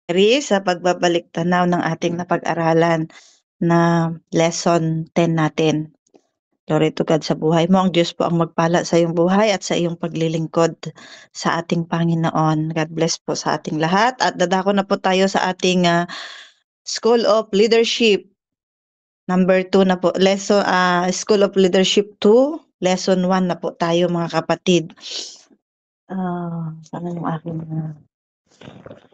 Sa pagbabalik tanaw ng ating napag-aralan na lesson 10 natin. Glory to God sa buhay mo. Ang Diyos po ang magpala sa iyong buhay at sa iyong paglilingkod sa ating Panginoon. God bless po sa ating lahat. At dadako na po tayo sa ating School of Leadership. Number 2 na po. School of Leadership 2. Lesson 1 na po tayo mga kapatid. Sana yung aking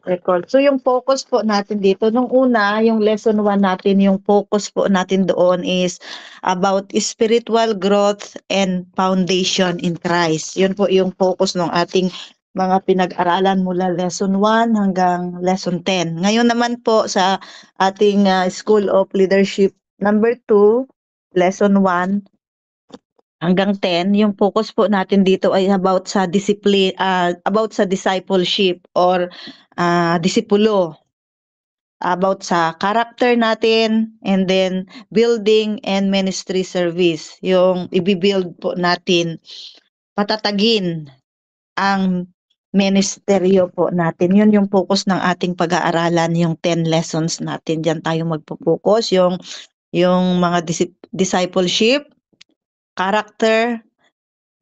record. So yung focus po natin dito, nung una, yung lesson 1 natin, yung focus po natin doon is about spiritual growth and foundation in Christ. Yun po yung focus ng ating mga pinag-aralan mula lesson 1 hanggang lesson 10. Ngayon naman po sa ating School of Leadership number 2, lesson 1 hanggang 10, yung focus po natin dito ay about sa discipleship or disipulo, about sa character natin, and then building and ministry service. Yung i-build po natin, patatagin ang ministeryo po natin. Yun yung focus ng ating pag-aaralan, yung 10 lessons natin. Diyan tayo magpo-focus, yung mga discipleship, character,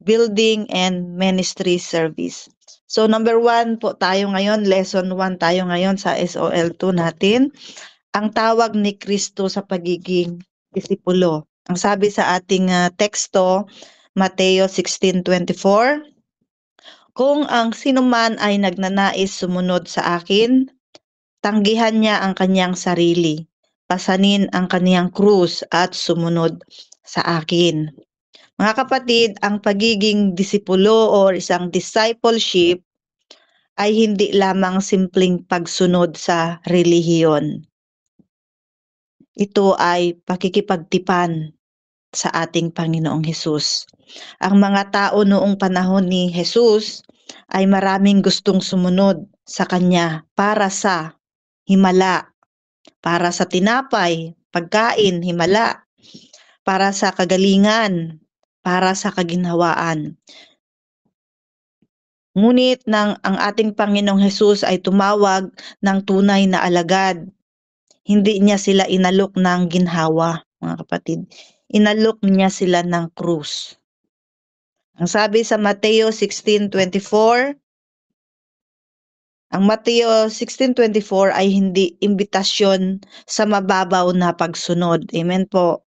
building, and ministry service. So number 1 po tayo ngayon, lesson 1 tayo ngayon sa SOL2 natin. Ang tawag ni Kristo sa pagiging disipulo. Ang sabi sa ating teksto, Mateo 16:24, kung ang sinuman ay nagnanais sumunod sa akin, tanggihan niya ang kanyang sarili, pasanin ang kanyang krus at sumunod sa akin. Mga kapatid, ang pagiging disipulo o isang discipleship ay hindi lamang simpleng pagsunod sa relihiyon. Ito ay pakikipagtipan sa ating Panginoong Hesus. Ang mga tao noong panahon ni Hesus ay maraming gustong sumunod sa Kanya para sa himala, para sa tinapay, pagkain, himala, para sa kagalingan, para sa kaginhawaan. Ngunit nang ang ating Panginoong Hesus ay tumawag ng tunay na alagad, hindi niya sila inalok ng ginhawa, mga kapatid. Inalok niya sila ng krus. Ang sabi sa Mateo 16:24, ang Mateo 16:24 ay hindi imbitasyon sa mababaw na pagsunod. Amen po.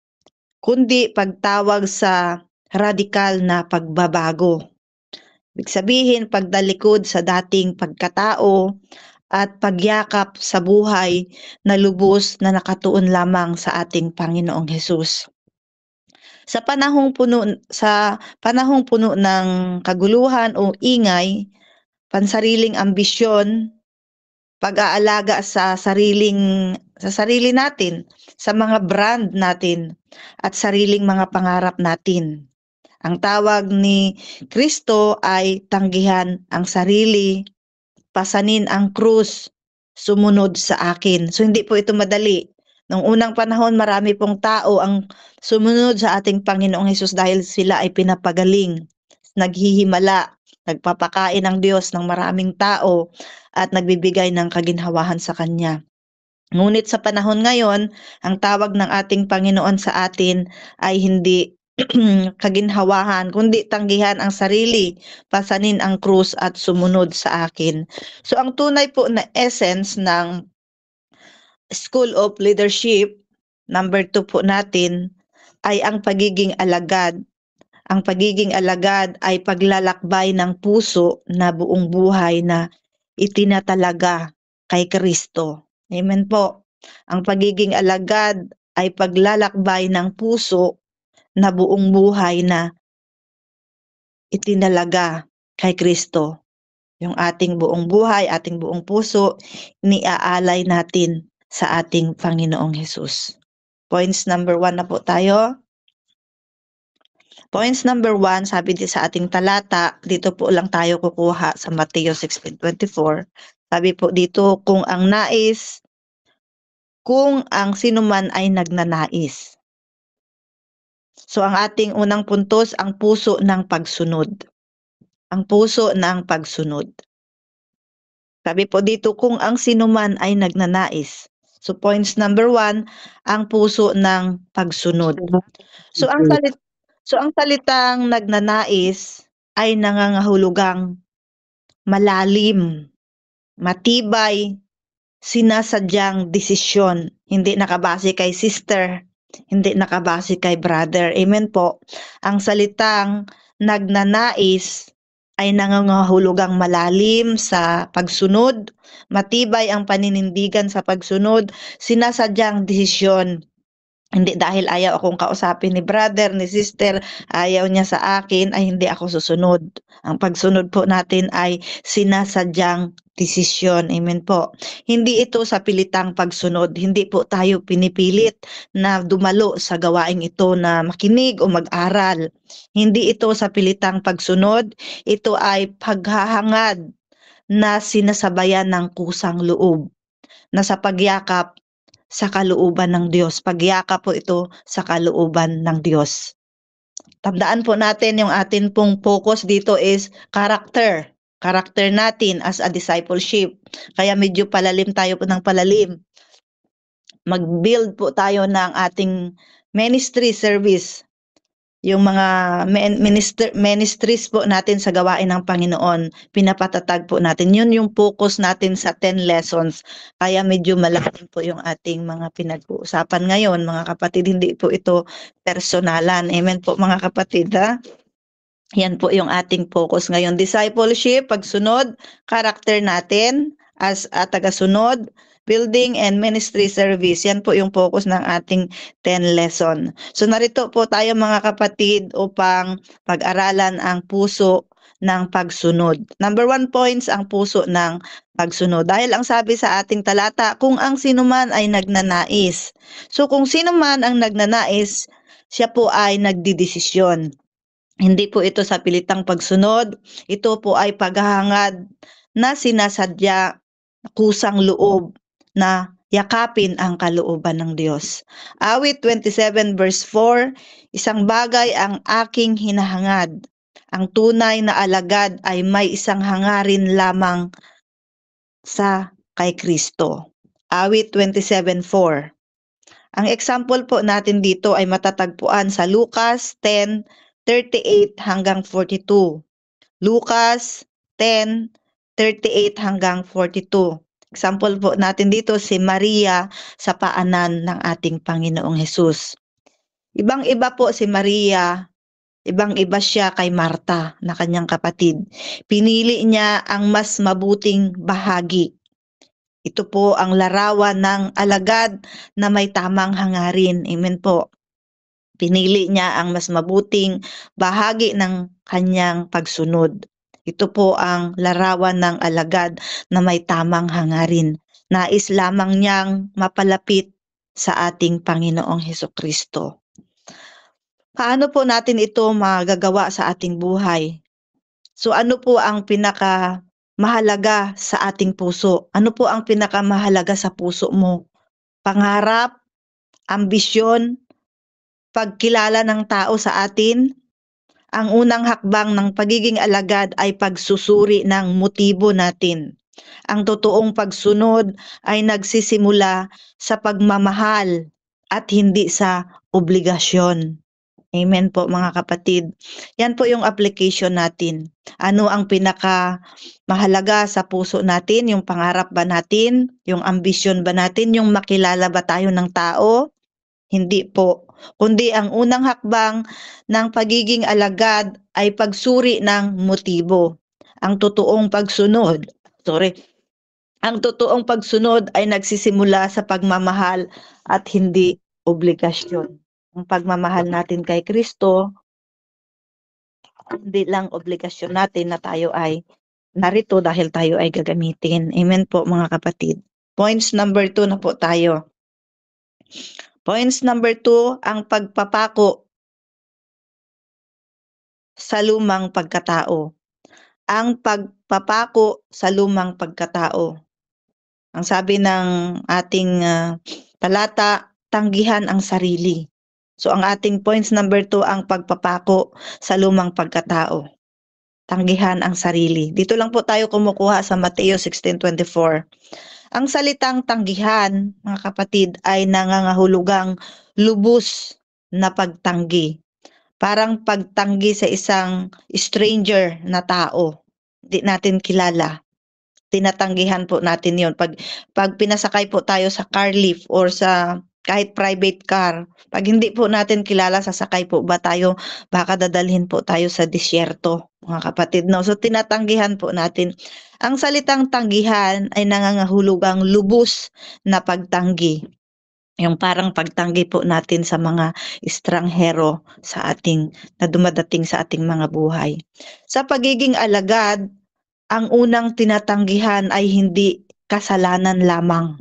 Kundi pagtawag sa radikal na pagbabago. Ibig sabihin, pagdalikod sa dating pagkatao at pagyakap sa buhay na lubos na nakatuon lamang sa ating Panginoong Hesus. Sa panahong puno ng kaguluhan o ingay, pansariling ambisyon, pag-aalaga sa sarili natin, sa mga brand natin at sariling mga pangarap natin. Ang tawag ni Kristo ay tanggihan ang sarili, pasanin ang krus, sumunod sa akin. So hindi po ito madali. Noong unang panahon, marami pong tao ang sumunod sa ating Panginoong Hesus dahil sila ay pinapagaling, naghihimala, nagpapakain ng Diyos ng maraming tao at nagbibigay ng kaginhawahan sa Kanya. Ngunit sa panahon ngayon, ang tawag ng ating Panginoon sa atin ay hindi kaginhawahan, kundi tanggihan ang sarili, pasanin ang krus at sumunod sa akin. So ang tunay po na essence ng School of Leadership, number 2 po natin, ay ang pagiging alagad. Ang pagiging alagad ay paglalakbay ng puso na buong buhay na itinatalaga kay Kristo. Amen po. Ang pagiging alagad ay paglalakbay ng puso na buong buhay na itinalaga kay Kristo. Yung ating buong buhay, ating buong puso, iniaalay natin sa ating Panginoong Hesus. Points number 1 na po tayo. Points number 1, sabi din sa ating talata, dito po lang tayo kukuha sa Mateo 16:24. Sabi po dito, kung ang sinuman ay nagnanais. So ang ating unang puntos, ang puso ng pagsunod. Ang puso ng pagsunod. Sabi po dito, kung ang sinuman ay nagnanais. So points number 1, ang puso ng pagsunod. So ang salitang nagnanais ay nangangahulugang malalim, matibay, sinasadyang desisyon, hindi nakabase kay sister, hindi nakabase kay brother. Amen po. Ang salitang nagnanais ay nangangahulugang malalim sa pagsunod, matibay ang paninindigan sa pagsunod, sinasadyang desisyon. Hindi dahil ayaw akong kausapin ni brother, ni sister, ayaw niya sa akin, ay hindi ako susunod. Ang pagsunod po natin ay sinasadyang desisyon. Amen po. Hindi ito sa pilitang pagsunod. Hindi po tayo pinipilit na dumalo sa gawaing ito na makinig o mag-aral. Hindi ito sa pilitang pagsunod. Ito ay paghahangad na sinasabayan ng kusang loob na sa pagyakap sa kalooban ng Diyos. Pagyakap po ito sa kalooban ng Diyos. Tandaan po natin yung atin pong focus dito is character. Character natin as a discipleship. Kaya medyo palalim tayo po ng palalim. Mag-build po tayo ng ating ministry service. Yung mga ministries po natin sa gawain ng Panginoon, pinapatatag po natin. Yun yung focus natin sa 10 lessons. Kaya medyo malalim po yung ating mga pinag-uusapan ngayon, mga kapatid. Hindi po ito personalan. Amen po mga kapatid, ha? Yan po yung ating focus ngayon. Discipleship, pagsunod, character natin as tagasunod, building and ministry service. Yan po yung focus ng ating 10 lesson. So narito po tayo mga kapatid upang pag-aralan ang puso ng pagsunod. Number 1 points, ang puso ng pagsunod. Dahil ang sabi sa ating talata, kung ang sinuman ay nagnanais. So kung sino man ang nagnanais, siya po ay nagdidesisyon. Hindi po ito sa pilitang pagsunod. Ito po ay paghahangad na sinasadya, kusang loob na yakapin ang kalooban ng Diyos. Awit 27 verse 4, isang bagay ang aking hinahangad. Ang tunay na alagad ay may isang hangarin lamang sa kay Kristo. Awit 27:4. Ang example po natin dito ay matatagpuan sa Lucas 10:38 hanggang 42. Lucas 10:38 hanggang 42. Example po natin dito si Maria sa paanan ng ating Panginoong Hesus. Ibang-iba po si Maria, ibang-iba siya kay Marta na kanyang kapatid. Pinili niya ang mas mabuting bahagi. Ito po ang larawan ng alagad na may tamang hangarin. Amen po. Pinili niya ang mas mabuting bahagi ng kanyang pagsunod. Ito po ang larawan ng alagad na may tamang hangarin. Nais lamang niyang mapalapit sa ating Panginoong Hesukristo. Paano po natin ito magagawa sa ating buhay? So ano po ang pinakamahalaga sa ating puso? Ano po ang pinakamahalaga sa puso mo? Pangarap, ambisyon, pagkilala ng tao sa atin? Ang unang hakbang ng pagiging alagad ay pagsusuri ng motibo natin. Ang totoong pagsunod ay nagsisimula sa pagmamahal at hindi sa obligasyon. Amen po mga kapatid. Yan po yung application natin. Ano ang pinakamahalaga sa puso natin? Yung pangarap ba natin? Yung ambisyon ba natin? Yung makilala ba tayo ng tao? Hindi po. Kundi ang unang hakbang ng pagiging alagad ay pagsuri ng motibo. Ang totoong pagsunod ay nagsisimula sa pagmamahal at hindi obligasyon. Ang pagmamahal natin kay Kristo, hindi lang obligasyon natin na tayo ay narito dahil tayo ay gagamitin. Amen po mga kapatid. Points number 2 na po tayo. Points number 2, ang pagpapako sa lumang pagkatao. Ang pagpapako sa lumang pagkatao. Ang sabi ng ating talata, tanggihan ang sarili. So ang ating points number 2, ang pagpapako sa lumang pagkatao. tanggihan ang sarili. Dito lang po tayo kumukuha sa Mateo 16:24. Ang salitang tanggihan, mga kapatid, ay nangangahulugang lubos na pagtanggi. Parang pagtanggi sa isang stranger na tao. Hindi natin kilala. Tinatanggihan po natin yon. Pag pinasakay po tayo sa car lift or sa kahit private car, pag hindi po natin kilala, sasakay po ba tayo, baka dadalhin po tayo sa disyerto, mga kapatid, no? So, tinatanggihan po natin. Ang salitang tanggihan ay nangangahulugang lubos na pagtanggi. Yung parang pagtanggi po natin sa mga estranghero na dumadating sa ating mga buhay. Sa pagiging alagad, ang unang tinatanggihan ay hindi kasalanan lamang,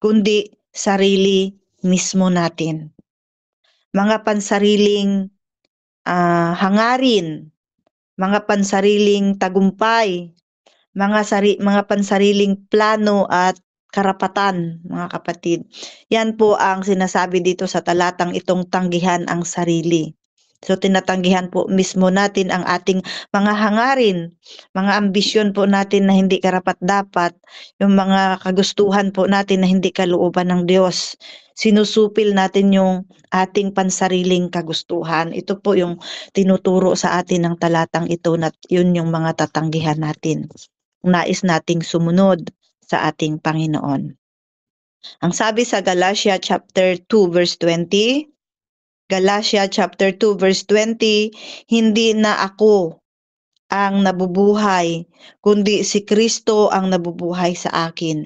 kundi sarili mismo natin. Mga pansariling hangarin, mga pansariling tagumpay, mga pansariling plano at karapatan, mga kapatid. Yan po ang sinasabi dito sa talatang itong tanggihan ang sarili. So tinatanggihan po mismo natin ang ating mga hangarin, mga ambisyon po natin na hindi karapat-dapat, yung mga kagustuhan po natin na hindi kalooban ng Diyos. Sinusupil natin yung ating pansariling kagustuhan. Ito po yung tinuturo sa atin ng talatang ito, na yun yung mga tatanggihan natin. Nais nating sumunod sa ating Panginoon. Ang sabi sa Galatia chapter 2 verse 20, Galatia chapter 2 verse 20, hindi na ako ang nabubuhay, kundi si Kristo ang nabubuhay sa akin.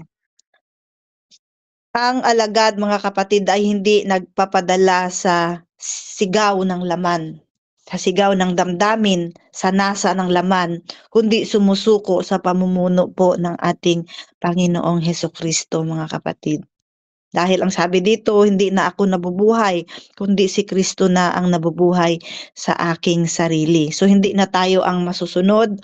Ang alagad, mga kapatid, ay hindi nagpapadala sa sigaw ng laman, sa sigaw ng damdamin, sa nasa ng laman, kundi sumusuko sa pamumuno po ng ating Panginoong Hesukristo, mga kapatid. Dahil ang sabi dito, hindi na ako nabubuhay, kundi si Kristo na ang nabubuhay sa aking sarili. So hindi na tayo ang masusunod,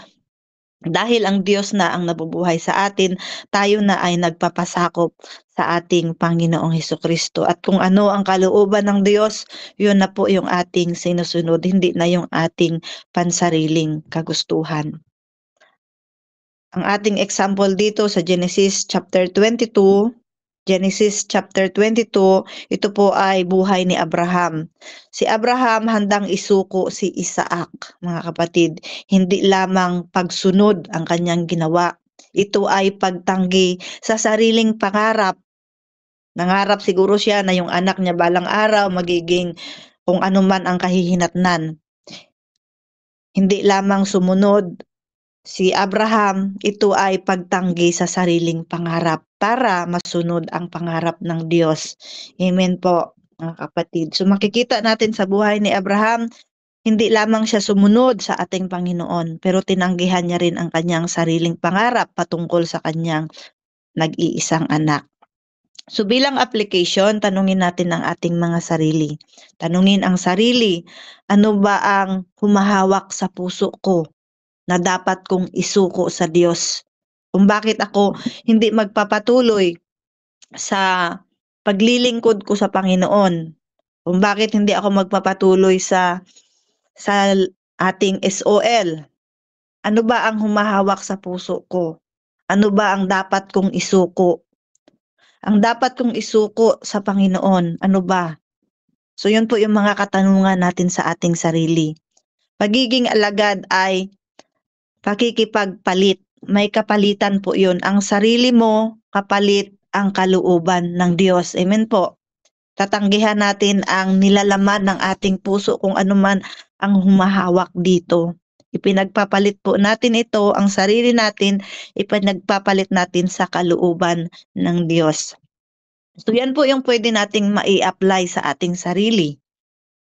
dahil ang Diyos na ang nabubuhay sa atin, tayo na ay nagpapasakop sa ating Panginoong Hesukristo. At kung ano ang kalooban ng Diyos, yun na po yung ating sinusunod, hindi na yung ating pansariling kagustuhan. Ang ating example dito sa Genesis chapter 22, ito po ay buhay ni Abraham. Si Abraham handang isuko si Isaac, mga kapatid. Hindi lamang pagsunod ang kanyang ginawa. Ito ay pagtanggi sa sariling pangarap. Nangarap siguro siya na yung anak niya balang araw magiging kung ano man ang kahihinatnan. Hindi lamang sumunod si Abraham, ito ay pagtanggi sa sariling pangarap para masunod ang pangarap ng Diyos. Amen po, mga kapatid. So makikita natin sa buhay ni Abraham, hindi lamang siya sumunod sa ating Panginoon, pero tinanggihan niya rin ang kanyang sariling pangarap patungkol sa kanyang nag-iisang anak. So bilang application, tanungin natin ang ating mga sarili. Tanungin ang sarili, ano ba ang humahawak sa puso ko na dapat kong isuko sa Diyos? Kung bakit ako hindi magpapatuloy sa paglilingkod ko sa Panginoon? Kung bakit hindi ako magpapatuloy sa ating SOL? Ano ba ang humahawak sa puso ko? Ano ba ang dapat kong isuko? Ang dapat kong isuko sa Panginoon, ano ba? So yun po yung mga katanungan natin sa ating sarili. Pagiging alagad ay pakikipagpalit. May kapalitan po yun. Ang sarili mo, kapalit ang kalooban ng Diyos. Amen po. Tatanggihan natin ang nilalaman ng ating puso kung ano man ang humahawak dito. Ipinagpapalit po natin ito, ang sarili natin, ipinagpapalit natin sa kalooban ng Diyos. So yan po yung pwede nating mai-apply sa ating sarili.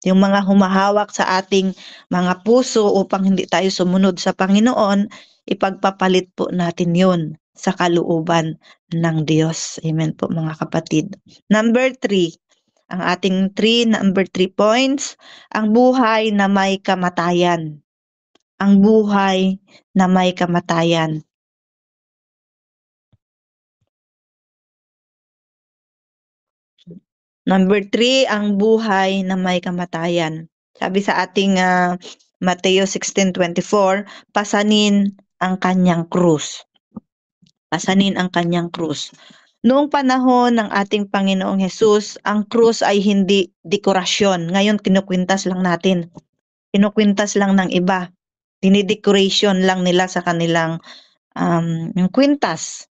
Yung mga humahawak sa ating mga puso upang hindi tayo sumunod sa Panginoon, ipagpapalit po natin yun sa kalooban ng Diyos. Amen po, mga kapatid. Number 3, ang ating number 3 points, ang buhay na may kamatayan. Ang buhay na may kamatayan. Number 3, ang buhay na may kamatayan. Sabi sa ating Mateo 16:24, pasanin ang kanyang krus. Pasanin ang kanyang krus. Noong panahon ng ating Panginoong Hesus, ang krus ay hindi dekorasyon. Ngayon, kinukwintas lang natin. Kinukwintas lang ng iba. Dinidecoration lang nila sa kanilang yung kwintas.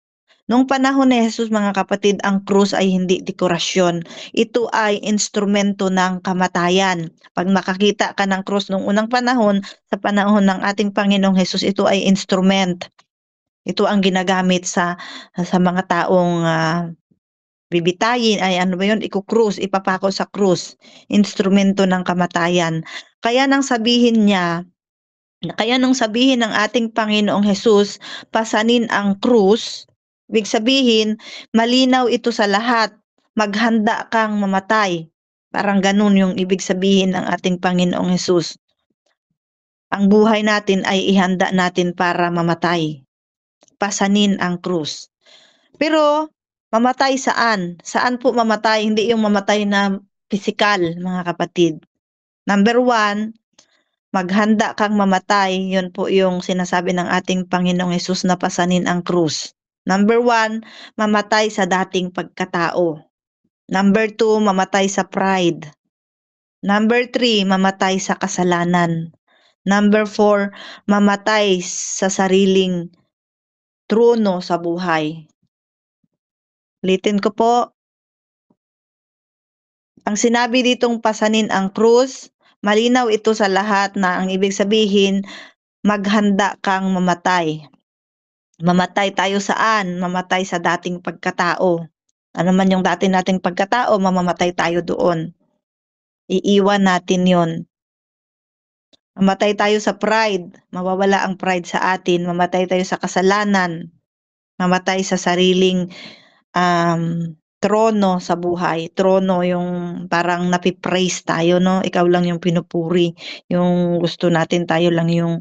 Noong panahon ni Jesus, mga kapatid, ang krus ay hindi dekorasyon. Ito ay instrumento ng kamatayan. Pag makakita ka ng krus noong unang panahon, sa panahon ng ating Panginoong Jesus, ito ay instrument. Ito ang ginagamit sa mga taong bibitayin, ay ano ba yun, ikukrus, ipapako sa krus. Instrumento ng kamatayan. Kaya nang sabihin ng ating Panginoong Jesus, pasanin ang krus, ibig sabihin, malinaw ito sa lahat. Maghanda kang mamatay. Parang ganun yung ibig sabihin ng ating Panginoong Jesus. Ang buhay natin ay ihanda natin para mamatay. Pasanin ang krus. Pero, mamatay saan? Saan po mamatay? Hindi yung mamatay na physical, mga kapatid. Number 1, maghanda kang mamatay. Yun po yung sinasabi ng ating Panginoong Hesus na pasanin ang krus. Number 1, mamatay sa dating pagkatao. Number 2, mamatay sa pride. Number 3, mamatay sa kasalanan. Number 4, mamatay sa sariling trono sa buhay. Ulitin ko po. Ang sinabi ditong pasanin ang krus, malinaw ito sa lahat na ang ibig sabihin, maghanda kang mamatay. Mamatay tayo saan? Mamatay sa dating pagkatao. Ano man yung dati nating pagkatao, mamamatay tayo doon. Iiwan natin yon. Mamatay tayo sa pride, mawawala ang pride sa atin. Mamatay tayo sa kasalanan, mamatay sa sariling trono sa buhay. Trono yung parang napipraise tayo, no? Ikaw lang yung pinupuri. Yung gusto natin, tayo lang yung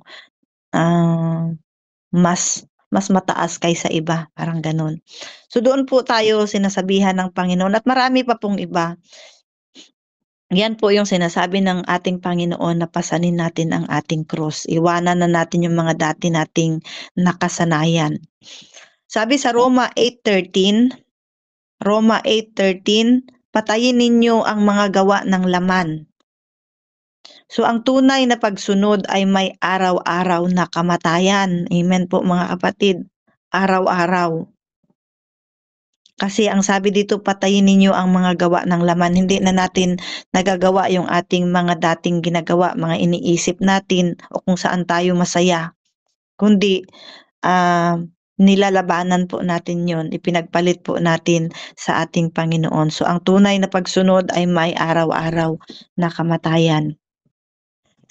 mas mataas kaysa iba. Parang ganun. So doon po tayo sinasabihan ng Panginoon at marami pa pong iba. Yan po yung sinasabi ng ating Panginoon na pasanin natin ang ating krus. Iwanan na natin yung mga dati nating nakasanayan. Sabi sa Roma 8:13, patayin ninyo ang mga gawa ng laman. So ang tunay na pagsunod ay may araw-araw na kamatayan. Amen po mga kapatid. Araw-araw. Kasi ang sabi dito, patayin ninyo ang mga gawa ng laman. Hindi na natin nagagawa yung ating mga dating ginagawa, mga iniisip natin o kung saan tayo masaya. Kundi nilalabanan po natin yon, ipinagpalit po natin sa ating Panginoon. So ang tunay na pagsunod ay may araw-araw na kamatayan.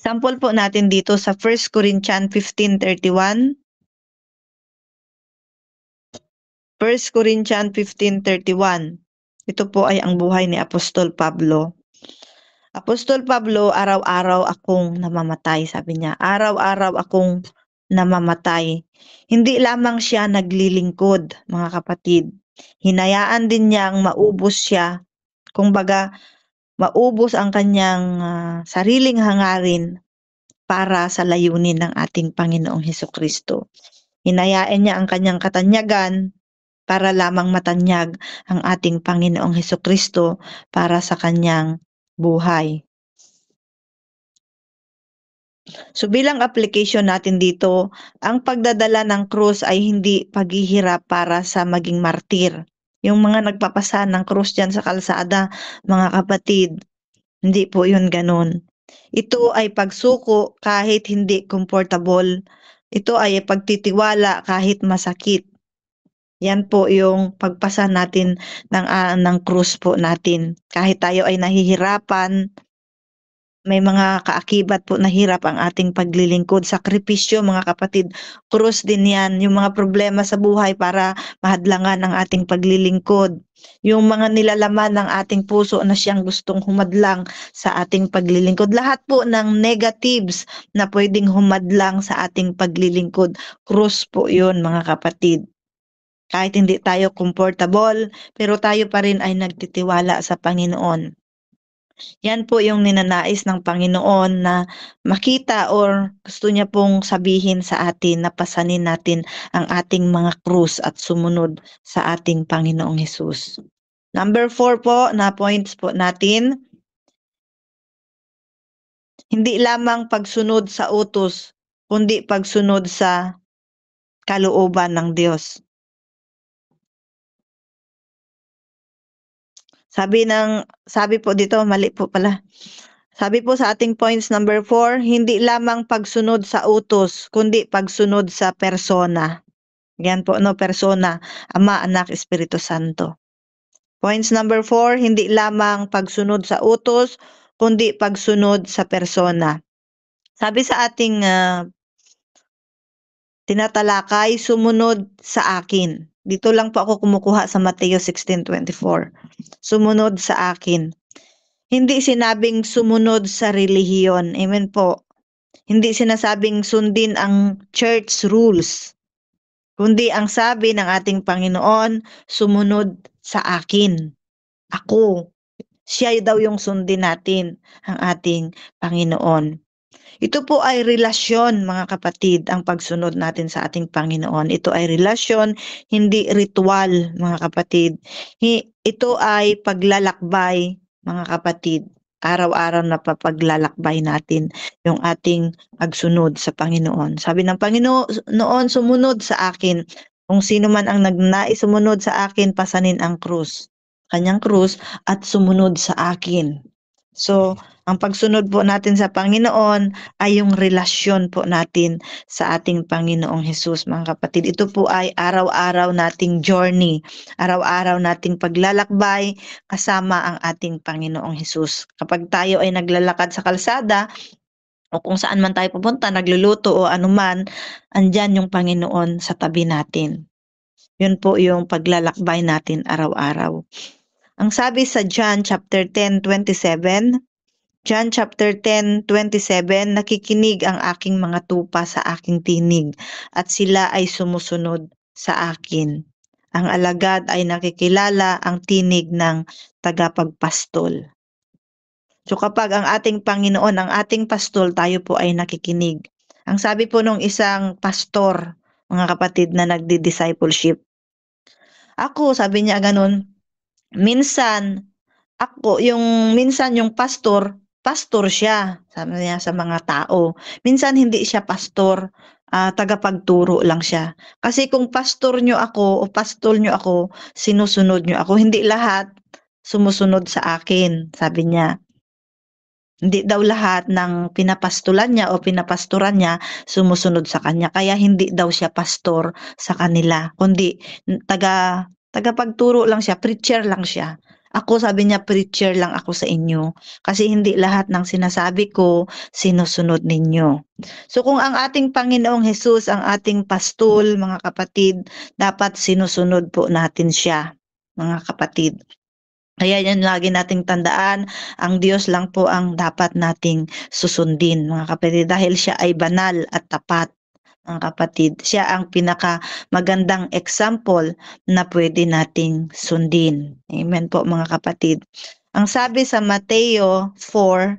Sample po natin dito sa 1 Corinthians 15:31. 1 Corinthians 15:31. Ito po ay ang buhay ni Apostol Pablo. Apostol Pablo, araw-araw akong namamatay, sabi niya. Araw-araw akong namamatay. Hindi lamang siya naglilingkod, mga kapatid. Hinayaan din niyang maubos siya. Kumbaga, maubos ang kanyang sariling hangarin para sa layunin ng ating Panginoong Hesukristo. Hinayaan niya ang kanyang katanyagan para lamang matanyag ang ating Panginoong Hesukristo para sa kanyang buhay. So bilang application natin dito, ang pagdadala ng krus ay hindi paghihirap para sa maging martir. Yung mga nagpapasa ng krus dyan sa kalsada, mga kapatid, hindi po yun ganun. Ito ay pagsuko kahit hindi comfortable. Ito ay pagtitiwala kahit masakit. Yan po yung pagpasa natin ng krus po natin. Kahit tayo ay nahihirapan, may mga kaakibat po na hirap ang ating paglilingkod. Sakripisyo, mga kapatid, krus din yan. Yung mga problema sa buhay para mahadlangan ang ating paglilingkod. Yung mga nilalaman ng ating puso na siyang gustong humadlang sa ating paglilingkod. Lahat po ng negatives na pwedeng humadlang sa ating paglilingkod. Krus po yun, mga kapatid. Kahit hindi tayo comfortable, pero tayo pa rin ay nagtitiwala sa Panginoon. Yan po yung ninanais ng Panginoon na makita or gusto niya pong sabihin sa atin na pasanin natin ang ating mga krus at sumunod sa ating Panginoong Hesus. Number 4 po na points po natin, hindi lamang pagsunod sa utos, kundi pagsunod sa kalooban ng Diyos. Sabi po dito, mali po pala. Sabi po sa ating points number 4, hindi lamang pagsunod sa utos, kundi pagsunod sa persona. Yan po, no, persona, Ama, Anak, Espiritu Santo. Points number 4, hindi lamang pagsunod sa utos, kundi pagsunod sa persona. Sabi sa ating tinatalakay, sumunod sa akin. Dito lang po ako kumukuha sa Mateo 16:24. Sumunod sa akin. Hindi sinabing sumunod sa relihiyon. Amen po. Hindi sinasabing sundin ang church rules. Kundi ang sabi ng ating Panginoon, sumunod sa akin. Ako. Siya daw yung sundin natin, ang ating Panginoon. Ito po ay relasyon, mga kapatid, ang pagsunod natin sa ating Panginoon. Ito ay relasyon, hindi ritual, mga kapatid. Ito ay paglalakbay, mga kapatid. Araw-araw na papaglalakbay natin yung ating pagsunod sa Panginoon. Sabi ng Panginoon, sumunod sa akin. Kung sino man ang nagnais sumunod sa akin, pasanin ang krus. Kanyang krus at sumunod sa akin. So, ang pagsunod po natin sa Panginoon ay yung relasyon po natin sa ating Panginoong Hesus, mga kapatid. Ito po ay araw-araw nating journey, araw-araw nating paglalakbay kasama ang ating Panginoong Hesus. Kapag tayo ay naglalakad sa kalsada, o kung saan man tayo pupunta, nagluluto o anuman, andyan yung Panginoon sa tabi natin. Yun po yung paglalakbay natin araw-araw. Ang sabi sa John chapter 10:27, John chapter 10:27, nakikinig ang aking mga tupa sa aking tinig at sila ay sumusunod sa akin. Ang alagad ay nakikilala ang tinig ng tagapagpastol. So kapag ang ating Panginoon, ang ating pastol, tayo po ay nakikinig. Ang sabi po nung isang pastor, mga kapatid na nagdi-discipleship, ako, sabi niya ganun, minsan minsan yung pastor siya, sabi niya sa mga tao. Minsan hindi siya pastor, tagapagturo lang siya. Kasi kung pastor nyo ako o pastol nyo ako, sinusunod nyo ako. Hindi lahat sumusunod sa akin, sabi niya. Hindi daw lahat ng pinapastulan niya o pinapastoran niya sumusunod sa kanya. Kaya hindi daw siya pastor sa kanila, kundi tagapagturo lang siya, preacher lang siya. Ako, sabi niya, preacher lang ako sa inyo. Kasi hindi lahat ng sinasabi ko, sinusunod ninyo. So kung ang ating Panginoong Hesus, ang ating pastol, mga kapatid, dapat sinusunod po natin siya, mga kapatid. Kaya yan lagi nating tandaan, ang Diyos lang po ang dapat nating susundin, mga kapatid, dahil siya ay banal at tapat, mga kapatid. Siya ang pinakamagandang example na pwede nating sundin. Amen po, mga kapatid. Ang sabi sa Mateo 4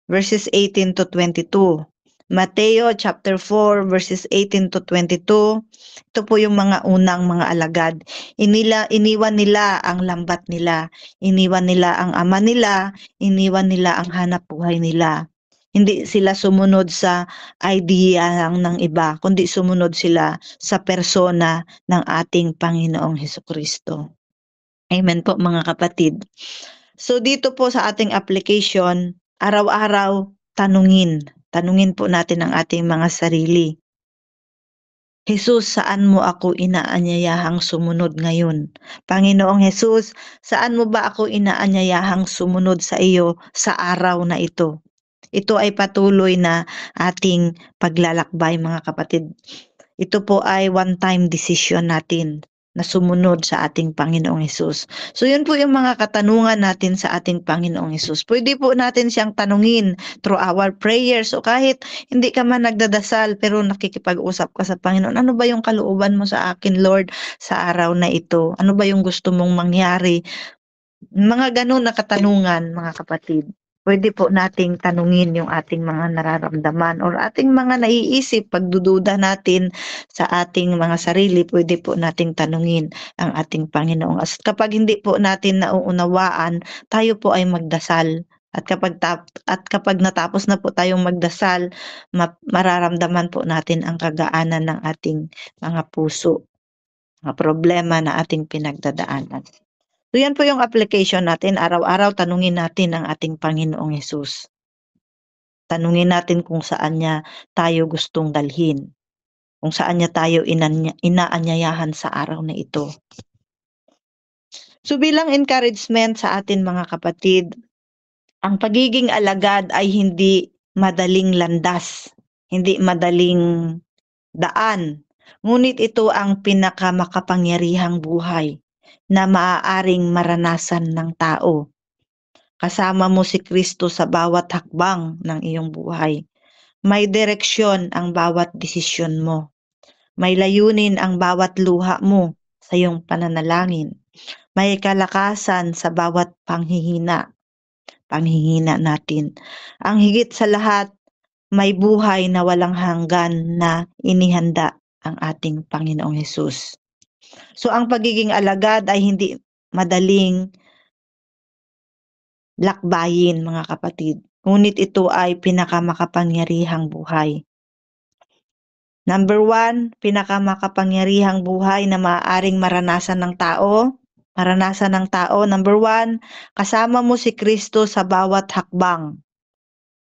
verses 18 to 22. Mateo chapter 4 verses 18 to 22. Ito po yung mga unang mga alagad. Iniwan nila ang lambat nila. Iniwan nila ang ama nila. Iniwan nila ang hanap buhay nila. Hindi sila sumunod sa idea lang ng iba, kundi sumunod sila sa persona ng ating Panginoong Hesukristo. Amen po, mga kapatid. So dito po sa ating application, araw-araw tanungin po natin ang ating mga sarili. Jesus, saan mo ako inaanyayahang sumunod ngayon? Panginoong Jesus, saan mo ba ako inaanyayahang sumunod sa iyo sa araw na ito? Ito ay patuloy na ating paglalakbay, mga kapatid. Ito po ay one-time decision natin na sumunod sa ating Panginoong Hesus. So yun po yung mga katanungan natin sa ating Panginoong Hesus. Pwede po natin siyang tanungin through our prayers o kahit hindi ka man nagdadasal pero nakikipag-usap ka sa Panginoon. Ano ba yung kalooban mo sa akin, Lord, sa araw na ito? Ano ba yung gusto mong mangyari? Mga gano'n na katanungan, mga kapatid, pwede po nating tanungin yung ating mga nararamdaman or ating mga naiisip, pagdududa natin sa ating mga sarili, pwede po nating tanungin ang ating Panginoon. At kapag hindi po natin nauunawaan, tayo po ay magdasal. At kapag natapos na po tayong magdasal, mararamdaman po natin ang kagaanan ng ating mga puso, mga problema na ating pinagdadaanan. So yan po yung application natin. Araw-araw tanungin natin ang ating Panginoong Hesus. Tanungin natin kung saan niya tayo gustong dalhin. Kung saan niya tayo inaanyayahan sa araw na ito. So bilang encouragement sa atin mga kapatid, ang pagiging alagad ay hindi madaling landas, hindi madaling daan. Ngunit ito ang pinakamakapangyarihang buhay na maaaring maranasan ng tao. Kasama mo si Kristo sa bawat hakbang ng iyong buhay. May direksyon ang bawat desisyon mo. May layunin ang bawat luha mo sa iyong pananalangin. May kalakasan sa bawat panghihina natin. Ang higit sa lahat, may buhay na walang hanggan na inihanda ang ating Panginoong Hesus. So ang pagiging alagad ay hindi madaling lakbayin mga kapatid. Ngunit ito ay pinakamakapangyarihang buhay. Number 1, pinakamakapangyarihang buhay na maaaring maranasan ng tao. Number 1, kasama mo si Kristo sa bawat hakbang.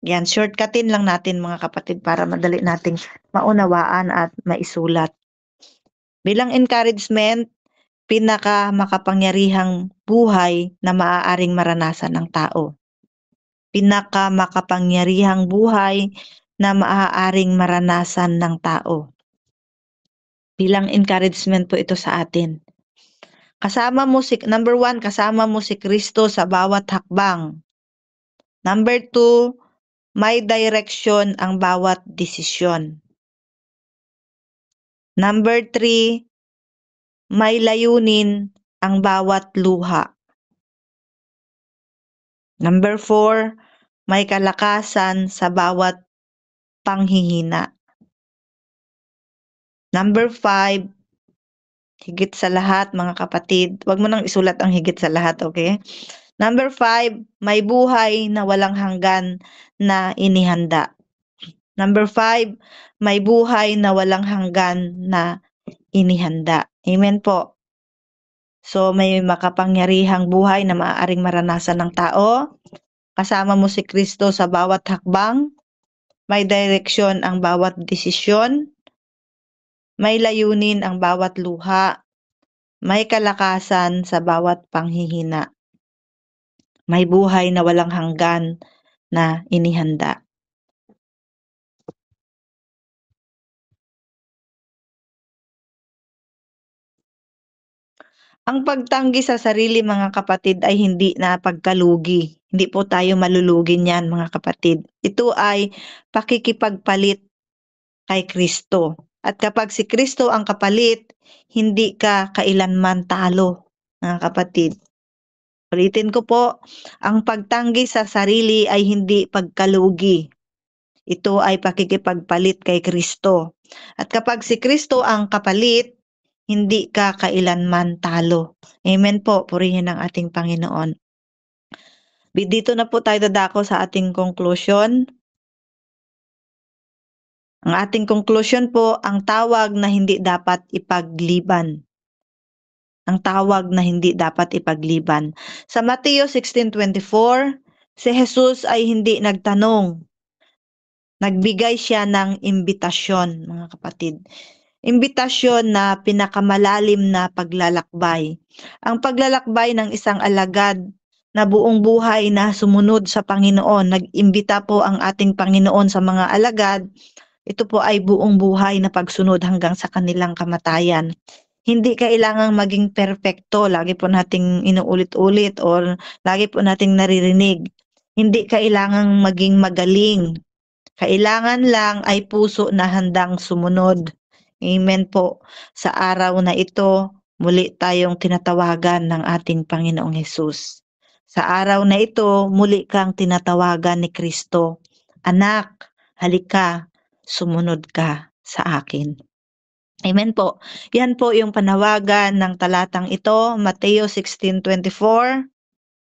Yan, shortcutin lang natin mga kapatid para madali nating maunawaan at maisulat. Bilang encouragement, pinakamakapangyarihang buhay na maaaring maranasan ng tao. Pinakamakapangyarihang buhay na maaaring maranasan ng tao. Bilang encouragement po ito sa atin. Number 1, kasama mo si Kristo sa bawat hakbang. Number 2, may direksyon ang bawat desisyon. Number 3, may layunin ang bawat luha. Number 4, may kalakasan sa bawat panghihina. Number 5, higit sa lahat mga kapatid, wag mo nang isulat ang higit sa lahat, okay? Number 5, may buhay na walang hanggan na inihanda. Number 5, may buhay na walang hanggan na inihanda. Amen po. So may makapangyarihang buhay na maaaring maranasan ng tao. Kasama mo si Kristo sa bawat hakbang. May direksyon ang bawat desisyon. May layunin ang bawat luha. May kalakasan sa bawat panghihina. May buhay na walang hanggan na inihanda. Ang pagtanggi sa sarili mga kapatid ay hindi na pagkalugi. Hindi po tayo malulugi niyan mga kapatid. Ito ay pakikipagpalit kay Kristo. At kapag si Kristo ang kapalit, hindi ka kailanman talo mga kapatid. Ulitin ko po, ang pagtanggi sa sarili ay hindi pagkalugi. Ito ay pakikipagpalit kay Kristo. At kapag si Kristo ang kapalit, hindi ka kailanman talo. Amen po, purihin ang ating Panginoon. Dito na po tayo dadako sa ating conclusion. Ang ating conclusion po, ang tawag na hindi dapat ipagliban. Ang tawag na hindi dapat ipagliban. Sa Mateo 16:24, si Jesus ay hindi nagtanong. Nagbigay siya ng imbitasyon, mga kapatid. Imbitasyon na pinakamalalim na paglalakbay. Ang paglalakbay ng isang alagad na buong buhay na sumunod sa Panginoon. Nag-imbita po ang ating Panginoon sa mga alagad. Ito po ay buong buhay na pagsunod hanggang sa kanilang kamatayan. Hindi kailangang maging perpekto. Lagi po nating inuulit-ulit or lagi po nating naririnig. Hindi kailangang maging magaling. Kailangan lang ay puso na handang sumunod. Amen po. Sa araw na ito, muli tayong tinatawagan ng ating Panginoong Hesus. Sa araw na ito, muli kang tinatawagan ni Kristo. Anak, halika, sumunod ka sa akin. Amen po. Yan po yung panawagan ng talatang ito, Mateo 16:24.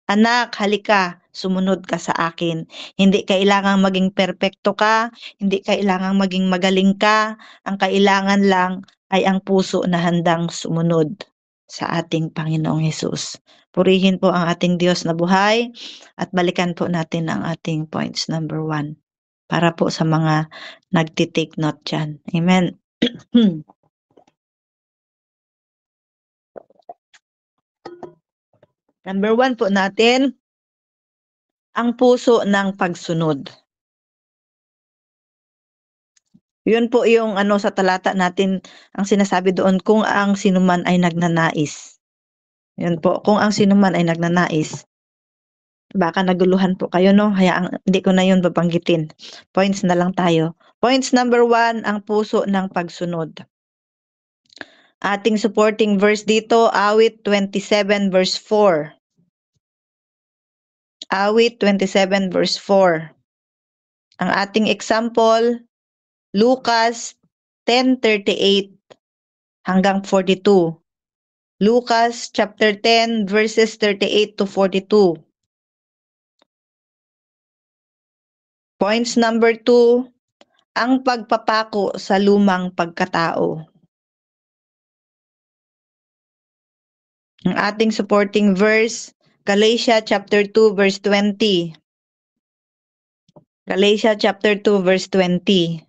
Anak, halika, sumunod ka sa akin. Hindi kailangang maging perpekto ka, hindi kailangang maging magaling ka. Ang kailangan lang ay ang puso na handang sumunod sa ating Panginoong Hesus. Purihin po ang ating Diyos na buhay at balikan po natin ang ating points number 1 para po sa mga nagtitake note dyan. Amen. Number 1 po natin, ang puso ng pagsunod. Yun po yung sa talata natin, ang sinasabi doon, kung ang sinuman ay nagnanais. Yun po, kung ang sinuman ay nagnanais. Baka naguluhan po kayo, no? Hindi ko na yun babanggitin. Points na lang tayo. Points number 1, ang puso ng pagsunod. Ating supporting verse dito, Awit 27 verse 4. Awit 27 verse 4. Ang ating example, Lucas 10:38 hanggang 42. Lucas chapter 10 verses 38 to 42. Points number 2, ang pagpapako sa lumang pagkatao. Ang ating supporting verse, Galatia chapter 2 verse 20. Galatia chapter 2 verse 20.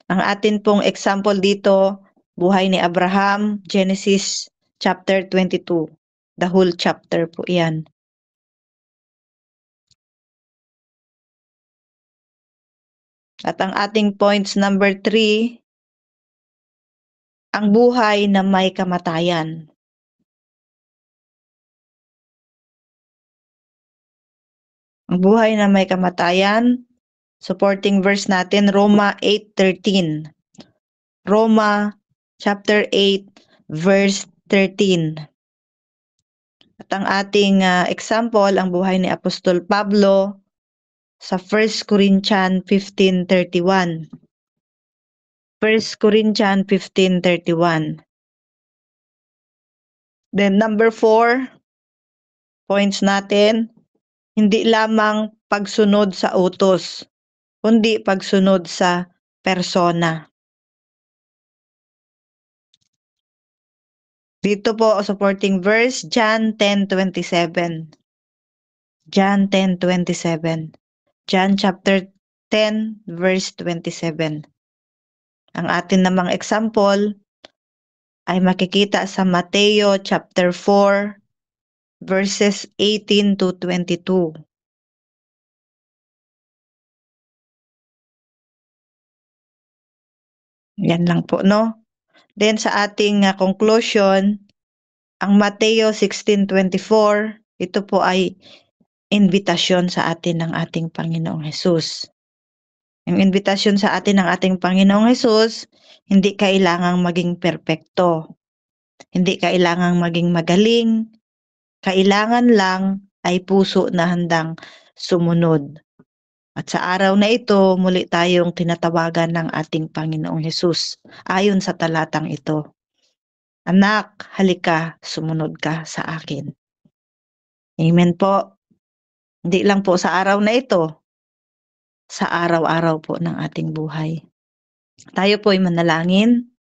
Ang atin pong example dito, buhay ni Abraham, Genesis chapter 22. The whole chapter po yan. At ang ating points number 3, ang buhay na may kamatayan. Ang buhay na may kamatayan, supporting verse natin, Roma 8:13. Roma chapter 8 verse 13. At ang ating example, ang buhay ni Apostol Pablo sa 1 Corinthians 15:31. 1 Corinthians 15:31. Then number 4, points natin, hindi lamang pagsunod sa utos, kundi pagsunod sa persona. Dito po supporting verse, John 10:27. John 10:27. John chapter 10 verse 27. Ang atin namang example ay makikita sa Mateo chapter 4 verses 18 to 22. Yan lang po, no? Then sa ating conclusion, ang Mateo 16:24, ito po ay invitasyon sa atin ng ating Panginoong Hesus. Yung invitasyon sa atin ng ating Panginoong Hesus, hindi kailangang maging perpekto. Hindi kailangang maging magaling. Kailangan lang ay puso na handang sumunod. At sa araw na ito, muli tayong tinatawagan ng ating Panginoong Hesus ayon sa talatang ito. Anak, halika, sumunod ka sa akin. Amen po. Hindi lang po sa araw na ito, sa araw-araw po ng ating buhay. Tayo po ay manalangin.